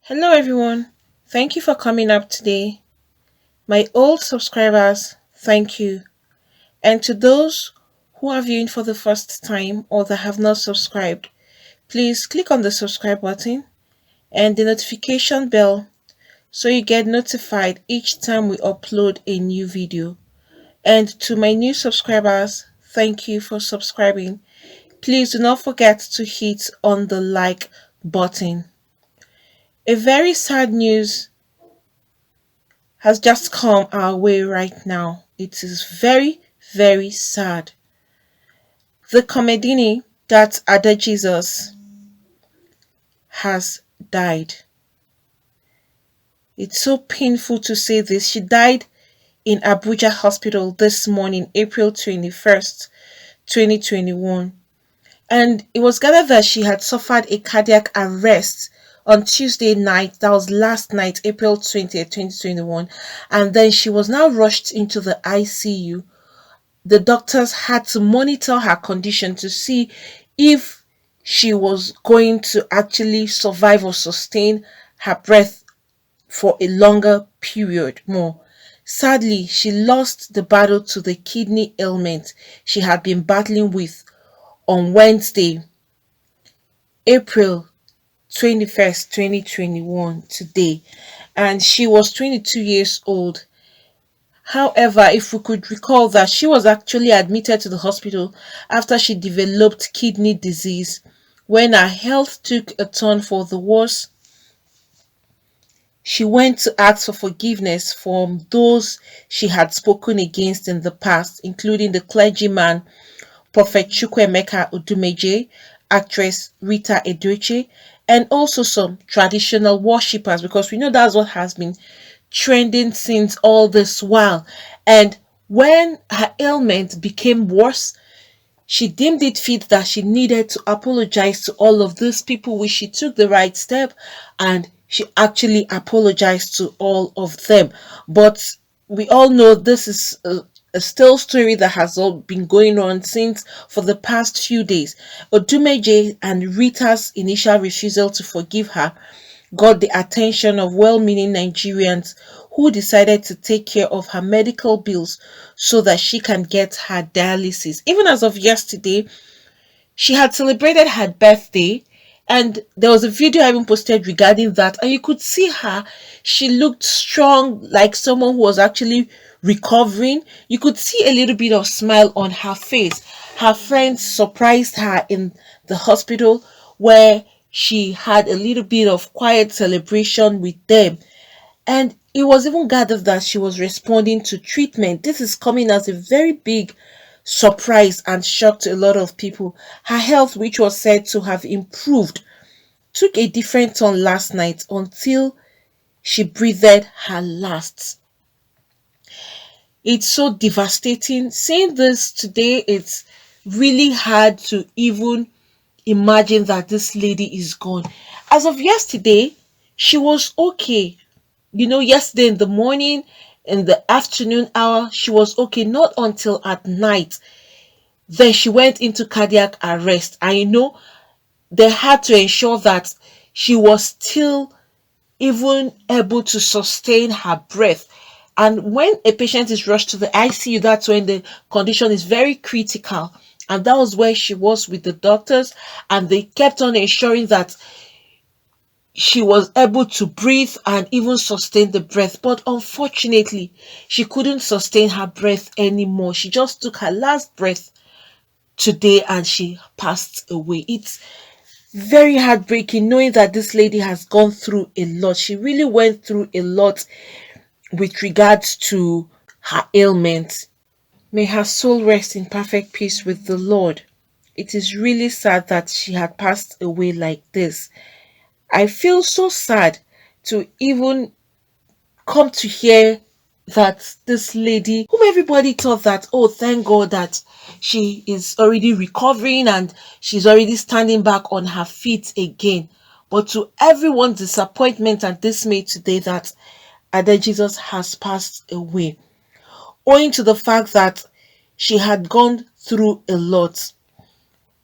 Hello everyone. Thank you for coming up today. My old subscribers, thank you. And to those who are viewing for the first time or that have not subscribed, please click on the subscribe button and the notification bell so you get notified each time we upload a new video. And to my new subscribers, thank you for subscribing. Please do not forget to hit on the like button. A very sad news has just come our way right now. It is very, very sad. The comedian that Ada Jesus has died. It's so painful to say this. She died in Abuja Hospital this morning, April 21st, 2021. And it was gathered that she had suffered a cardiac arrest on Tuesday night, that was last night, April 20th, 2021. And then she was now rushed into the ICU. The doctors had to monitor her condition to see if she was going to actually survive or sustain her breath for a longer period more. Sadly, she lost the battle to the kidney ailment she had been battling with on Wednesday, April 21st, 2021, today. And she was 22 years old. However, if we could recall that she was actually admitted to the hospital after she developed kidney disease, when her health took a turn for the worse, she went to ask for forgiveness from those she had spoken against in the past, including the clergyman, Prophet Chukwuemeka Odumejeje, actress Rita Edochie, and also some traditional worshippers, because we know that's what has been trending since all this while. And when her ailment became worse, she deemed it fit that she needed to apologize to all of these people, which she took the right step and she actually apologized to all of them. But we all know this is a still story that has all been going on since for the past few days. Odumejeje and Rita's initial refusal to forgive her got the attention of well-meaning Nigerians who decided to take care of her medical bills so that she can get her dialysis. Even as of yesterday, she had celebrated her birthday, and there was a video I even posted regarding that, and you could see her. She looked strong, like someone who was actually recovering. You could see a little bit of smile on her face. Her friends surprised her in the hospital, where she had a little bit of quiet celebration with them. And it was even gathered that she was responding to treatment. This is coming as a very big surprise and shock to a lot of people. Her health, which was said to have improved, took a different turn last night until she breathed her last. It's so devastating. Seeing this today, it's really hard to even imagine that this lady is gone. As of yesterday, she was okay. Yesterday in the morning, in the afternoon hour, she was okay. Not until at night, then she went into cardiac arrest. And they had to ensure that she was still even able to sustain her breath. And when a patient is rushed to the ICU, that's when the condition is very critical. And that was where she was with the doctors, and they kept on ensuring that she was able to breathe and even sustain the breath. But unfortunately, she couldn't sustain her breath anymore. She just took her last breath today and she passed away. It's very heartbreaking knowing that this lady has gone through a lot. She really went through a lot with regards to her ailment. May her soul rest in perfect peace with the Lord. It is really sad that she had passed away like this. I feel so sad to even come to hear that this lady, whom everybody thought that, oh, thank God that she is already recovering and she's already standing back on her feet again. But to everyone's disappointment and dismay today, that Ada Jesus has passed away, owing to the fact that she had gone through a lot.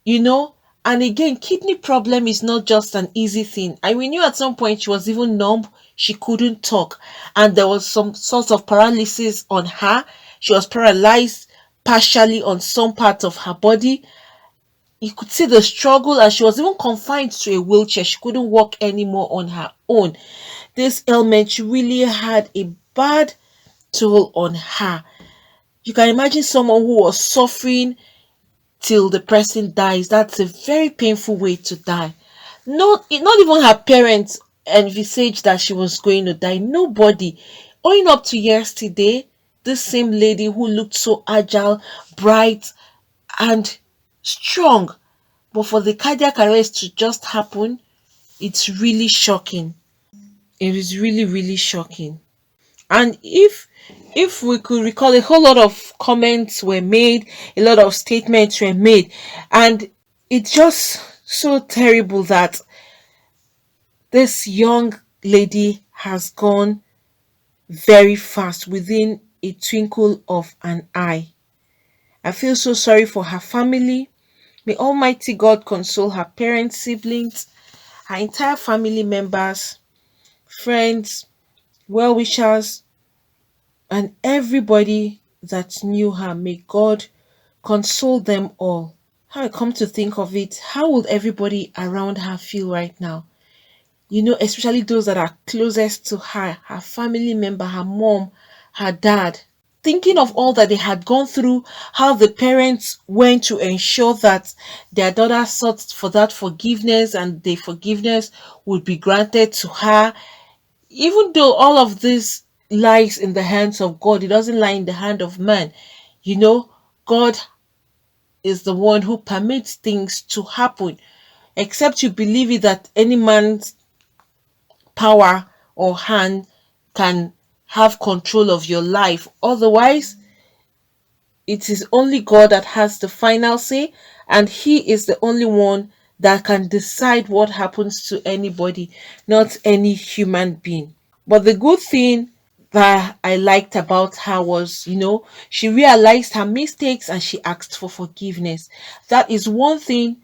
You know, And again, kidney problem is not just an easy thing. And we knew at some point she was even numb. She couldn't talk. And there was some sort of paralysis on her. She was paralyzed partially on some parts of her body. You could see the struggle, and she was even confined to a wheelchair. She couldn't walk anymore on her own. This ailment really had a bad toll on her. You can imagine someone who was suffering till the person dies. That's a very painful way to die. Not even her parents envisaged that she was going to die. Nobody. Owing up to yesterday, this same lady who looked so agile, bright, and strong, but for the cardiac arrest to just happen, it's really shocking. It is really, really shocking. And if we could recall, a whole lot of comments were made, a lot of statements were made, and it's just so terrible that this young lady has gone very fast within a twinkle of an eye. I feel so sorry for her family. May Almighty God console her parents, siblings, her entire family members, friends, well wishers, and everybody that knew her. May God console them all. How I come to think of it, how would everybody around her feel right now? Especially those that are closest to her family member, her mom, her dad. Thinking of all that they had gone through, how the parents went to ensure that their daughter sought for that forgiveness and the forgiveness would be granted to her. Even though all of this lies in the hands of God, it doesn't lie in the hand of man. God is the one who permits things to happen. Except you believe it that any man's power or hand can have control of your life. Otherwise, it is only God that has the final say, and He is the only one that can decide what happens to anybody, not any human being. But the good thing that I liked about her was, she realized her mistakes and she asked for forgiveness. That is one thing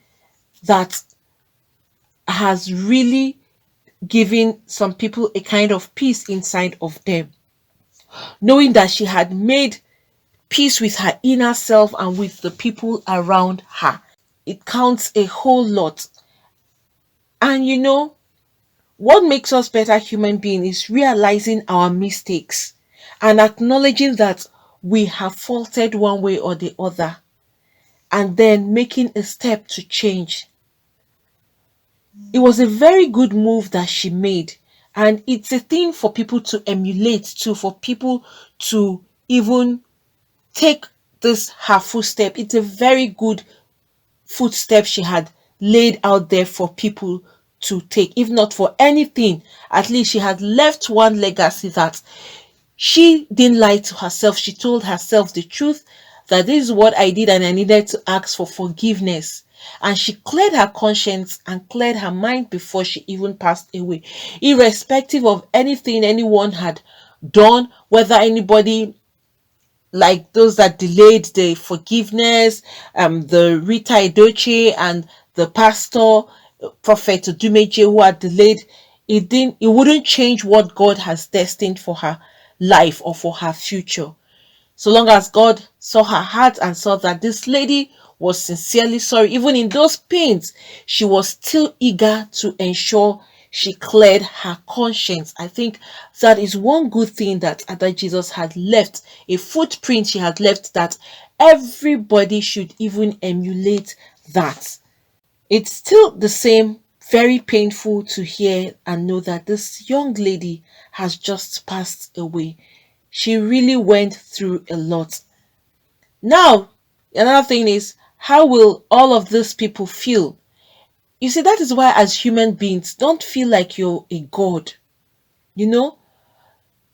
that has really given some people a kind of peace inside of them. Knowing that she had made peace with her inner self and with the people around her. It counts a whole lot. And what makes us better human beings is realizing our mistakes and acknowledging that we have faulted one way or the other, and then making a step to change. It was a very good move that she made, and it's a thing for people to emulate too, for people to even take this her footstep. It's a very good footstep she had laid out there for people to take. If not for anything, at least she had left one legacy that she didn't lie to herself. She told herself the truth, that this is what I did and I needed to ask for forgiveness. And she cleared her conscience and cleared her mind before she even passed away, irrespective of anything anyone had done, whether anybody like those that delayed the forgiveness, the Rita Edochie and the pastor, Prophet Odumejeje, who had delayed. It wouldn't change what God has destined for her life or for her future. So long as God saw her heart and saw that this lady was sincerely sorry, even in those pains, she was still eager to ensure she cleared her conscience. I think that is one good thing that Ada Jesus had left, a footprint she had left that everybody should even emulate that. It's still the same, very painful to hear and know that this young lady has just passed away. She really went through a lot. Now, another thing is, how will all of these people feel? You see, that is why as human beings, don't feel like you're a god. You know,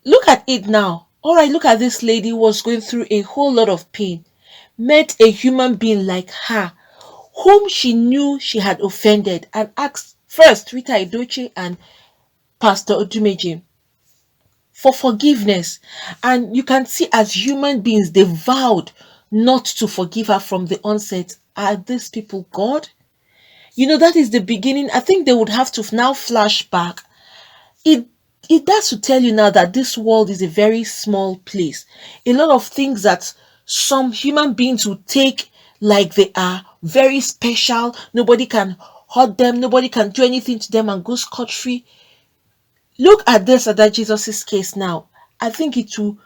look at it now. All right, look at this lady who was going through a whole lot of pain, met a human being like her, whom she knew she had offended, and asked first Rita Edochie and Pastor Odumejeje for forgiveness. And you can see as human beings, they vowed not to forgive her from the onset. Are these people God? That is the beginning. I think they would have to now flash back. It it does to tell you now that this world is a very small place. A lot of things that some human beings will take like they are very special. Nobody can hurt them. Nobody can do anything to them and go scot free. Look at this at that Jesus's case now. I think it will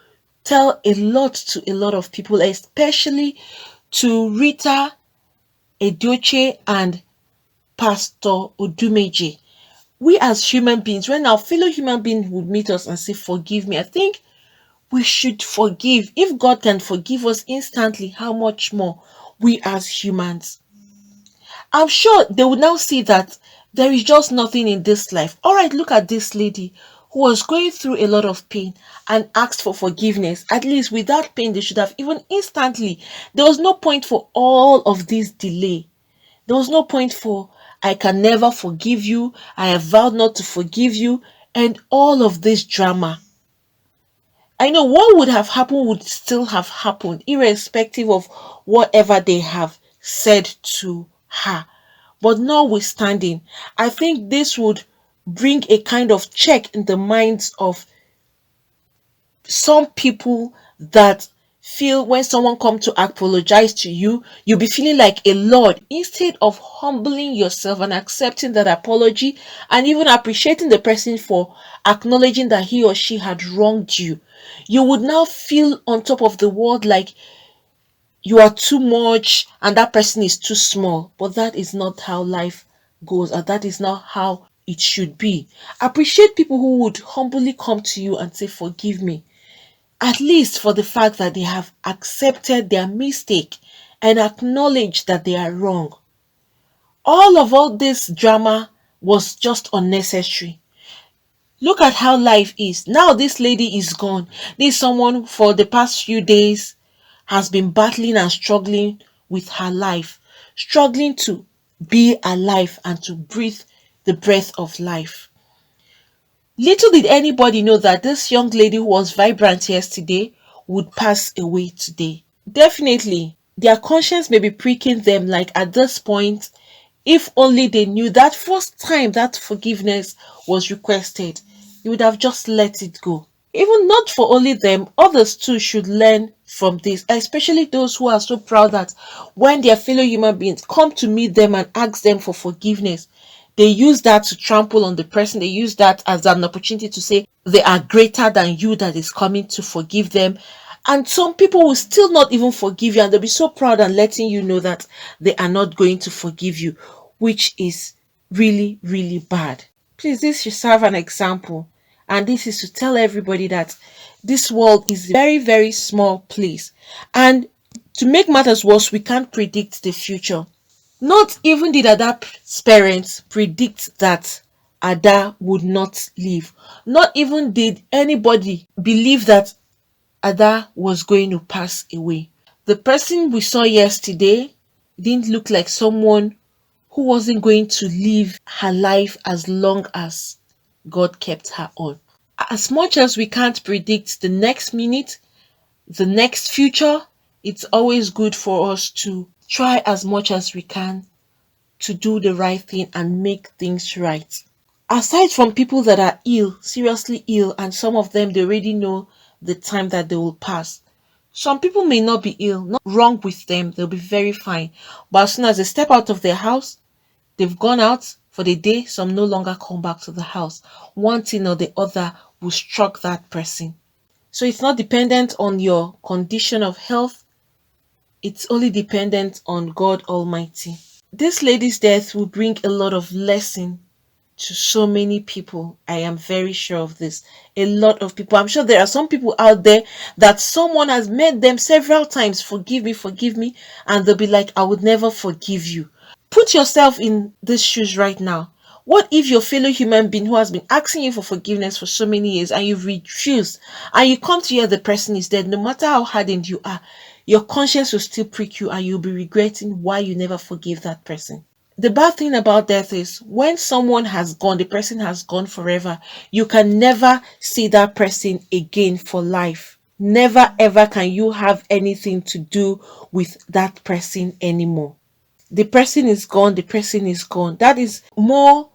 tell a lot to a lot of people, especially to Rita Edochie and Pastor Odumejeje. We as human beings, when our fellow human beings would meet us and say, "Forgive me," I think we should forgive. If God can forgive us instantly, how much more we as humans? I'm sure they would now see that there is just nothing in this life. All right, look at this lady who was going through a lot of pain and asked for forgiveness. At least without pain, they should have even instantly. There was no point for all of this delay. There was no point for, "I can never forgive you. I have vowed not to forgive you," and all of this drama. I know what would have happened would still have happened, irrespective of whatever they have said to her. But notwithstanding, I think this would bring a kind of check in the minds of some people that feel when someone come to apologize to you, you'll be feeling like a lord instead of humbling yourself and accepting that apology and even appreciating the person for acknowledging that he or she had wronged you. You would now feel on top of the world like you are too much and that person is too small. But that is not how life goes, and that is not how it should be. Appreciate people who would humbly come to you and say, "Forgive me," at least for the fact that they have accepted their mistake and acknowledged that they are wrong. All this drama was just unnecessary. Look at how life is. Now this lady is gone. This someone for the past few days has been battling and struggling with her life, struggling to be alive and to breathe the breath of life. Little did anybody know that this young lady who was vibrant yesterday would pass away today. Definitely, their conscience may be pricking them like at this point, if only they knew that first time that forgiveness was requested, you would have just let it go. Even not for only them, others too should learn from this, especially those who are so proud that when their fellow human beings come to meet them and ask them for forgiveness, they use that to trample on the person. They use that as an opportunity to say they are greater than you that is coming to forgive them. And some people will still not even forgive you, and they'll be so proud and letting you know that they are not going to forgive you, which is really, really bad. Please, this should serve an example. And this is to tell everybody that this world is a very, very small place. And to make matters worse, we can't predict the future. Not even did Ada's parents predict that Ada would not live. Not even did anybody believe that Ada was going to pass away. The person we saw yesterday didn't look like someone who wasn't going to live her life as long as God kept her on. As much as we can't predict the next minute, the next future, it's always good for us to try as much as we can to do the right thing and make things right. Aside from people that are ill, seriously ill, and some of them they already know the time that they will pass. Some people may not be ill, not wrong with them, they'll be very fine. But as soon as they step out of their house, they've gone out for the day, some no longer come back to the house. One thing or the other will struck that person. So it's not dependent on your condition of health, it's only dependent on God Almighty. This lady's death will bring a lot of lesson to so many people. I am very sure of this. A lot of people. I'm sure there are some people out there that someone has met them several times. Forgive me. And they'll be like, "I would never forgive you." Put yourself in these shoes right now. What if your fellow human being who has been asking you for forgiveness for so many years and you've refused and you come to hear the person is dead, no matter how hardened you are, your conscience will still prick you and you'll be regretting why you never forgave that person. The bad thing about death is when someone has gone, the person has gone forever, you can never see that person again for life. Never ever can you have anything to do with that person anymore. The person is gone, the person is gone. That is more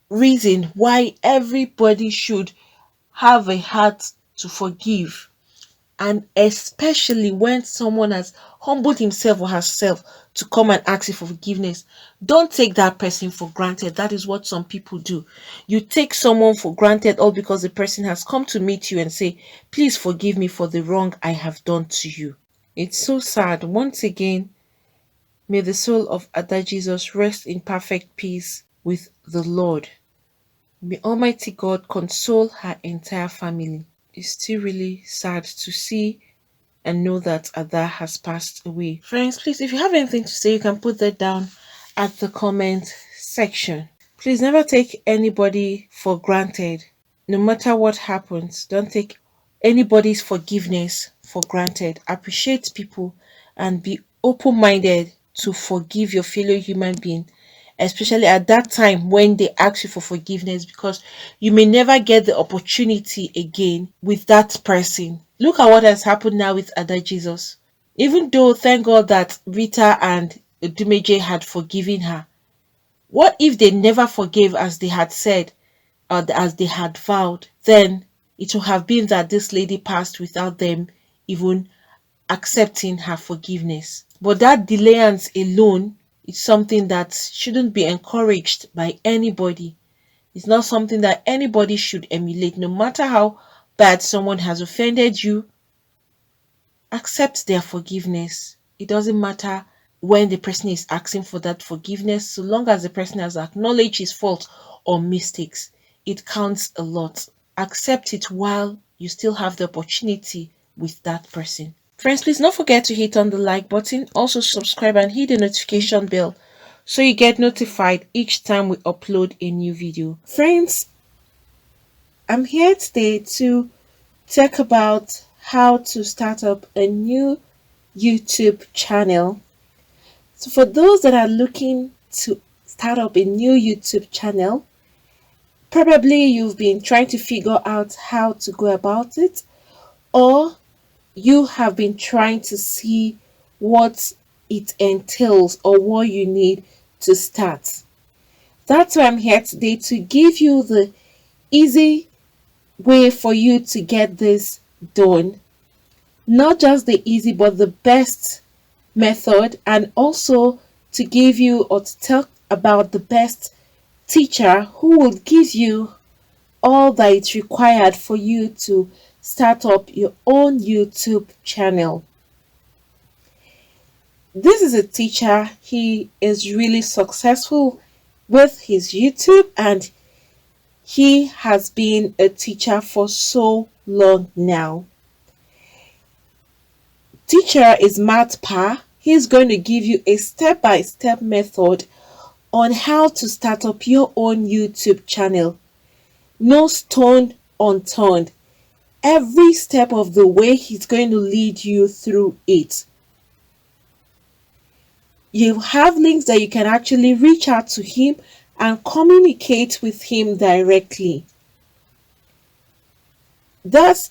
reason why everybody should have a heart to forgive, and especially when someone has humbled himself or herself to come and ask you for forgiveness. Don't take that person for granted. That is what some people do. You take someone for granted all because the person has come to meet you and say, please forgive me for the wrong I have done to you. It's so sad. Once again, may the soul of Ada Jesus rest in perfect peace with the Lord. May Almighty God console her entire family. It's still really sad to see and know that Ada has passed away. Friends, please, if you have anything to say, you can put that down at the comment section. Please never take anybody for granted. No matter what happens, don't take anybody's forgiveness for granted. Appreciate people and be open minded to forgive your fellow human being, especially at that time when they ask you for forgiveness, because you may never get the opportunity again with that person. Look at what has happened now with Ada Jesus. Even though, thank God that Rita and Odumejeje had forgiven her, what if they never forgave as they had said, or as they had vowed? Then it would have been that this lady passed without them even accepting her forgiveness. But that delayance alone is something that shouldn't be encouraged by anybody. It's not something that anybody should emulate. No matter how bad someone has offended you, accept their forgiveness. It doesn't matter when the person is asking for that forgiveness, so long as the person has acknowledged his fault or mistakes, it counts a lot. Accept it while you still have the opportunity with that person. Friends, please don't forget to hit on the like button, also subscribe and hit the notification bell so you get notified each time we upload a new video. Friends, I'm here today to talk about how to start up a new YouTube channel. So for those that are looking to start up a new YouTube channel, probably you've been trying to figure out how to go about it, or you have been trying to see what it entails or what you need to start. That's why I'm here today, to give you the easy way for you to get this done. Not just the easy, but the best method, and also to give you or to talk about the best teacher who will give you all that is required for you to start up your own YouTube channel. This is a teacher. He is really successful with his YouTube, and he has been a teacher for so long now. Teacher is Matt Pa. He's going to give you a step-by-step method on how to start up your own YouTube channel. No stone unturned. Every step of the way, he's going to lead you through it. You have links that you can actually reach out to him and communicate with him directly. That's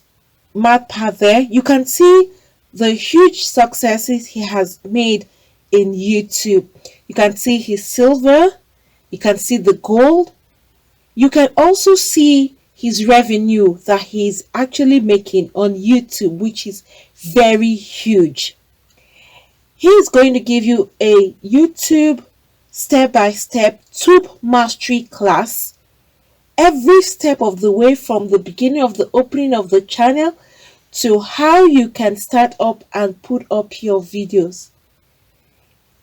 Matt Pa there. You can see the huge successes he has made in YouTube. You can see his silver, you can see the gold, you can also see his revenue that he's actually making on YouTube, which is very huge. He is going to give you a YouTube step-by-step tube mastery class, every step of the way, from the beginning of the opening of the channel to how you can start up and put up your videos.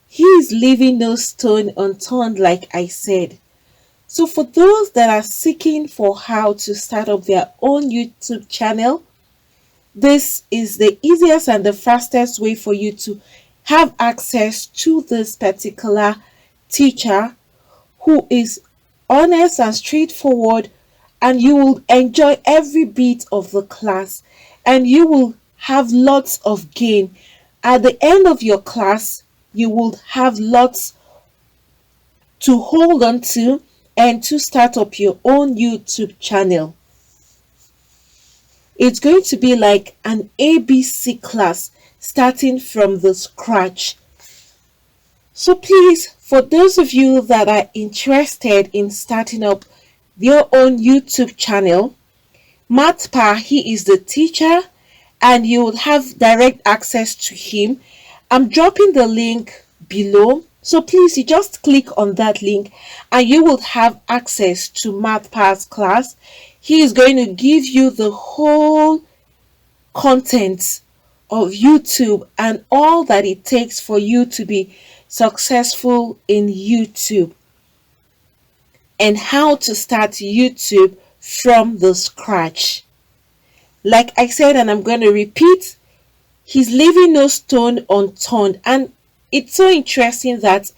He is leaving no stone unturned, like I said. So for those that are seeking for how to start up their own YouTube channel, this is the easiest and the fastest way for you to have access to this particular teacher, who is honest and straightforward, and you will enjoy every bit of the class, and you will have lots of gain. At the end of your class, you will have lots to hold on to and to start up your own YouTube channel. It's going to be like an ABC class, starting from the scratch. So please, for those of you that are interested in starting up your own YouTube channel, Matpa, he is the teacher and you will have direct access to him. I'm dropping the link below. So please, you just click on that link and you will have access to Matpa's class. He is going to give you the whole content of YouTube and all that it takes for you to be successful in YouTube and how to start YouTube from the scratch. Like I said, and I'm going to repeat, he's leaving no stone unturned. And it's so interesting that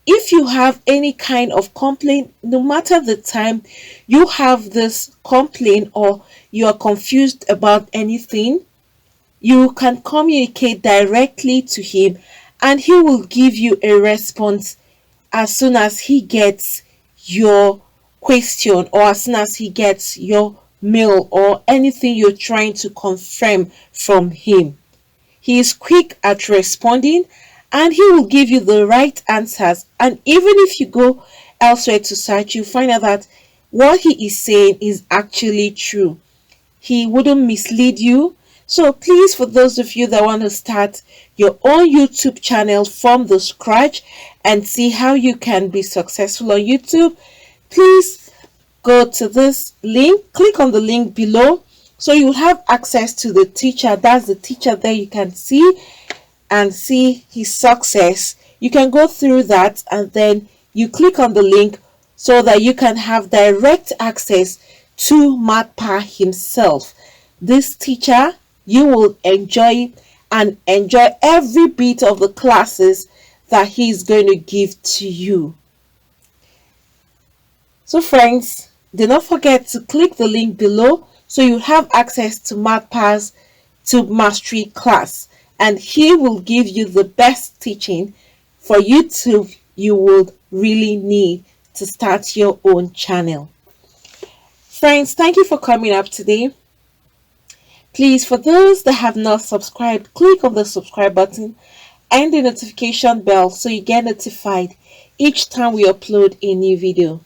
if you have any kind of complaint, no matter the time you have this complaint or you are confused about anything, you can communicate directly to him and he will give you a response as soon as he gets your question or as soon as he gets your mail or anything you're trying to confirm from him. He is quick at responding and he will give you the right answers. And even if you go elsewhere to search, you find out that what he is saying is actually true. He wouldn't mislead you. So please, for those of you that want to start your own YouTube channel from the scratch and see how you can be successful on YouTube, please go to this link, click on the link below so you'll have access to the teacher. That's the teacher there you can see and see his success. You can go through that and then you click on the link so that you can have direct access to Matpa himself. This teacher, you will enjoy and enjoy every bit of the classes that he's going to give to you. So friends, do not forget to click the link below so you have access to Matpa's Tube Mastery class and he will give you the best teaching for YouTube you would really need to start your own channel. Friends, thank you for coming up today. Please, for those that have not subscribed, click on the subscribe button and the notification bell so you get notified each time we upload a new video.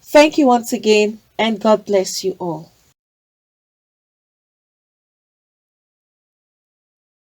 Thank you once again and God bless you all.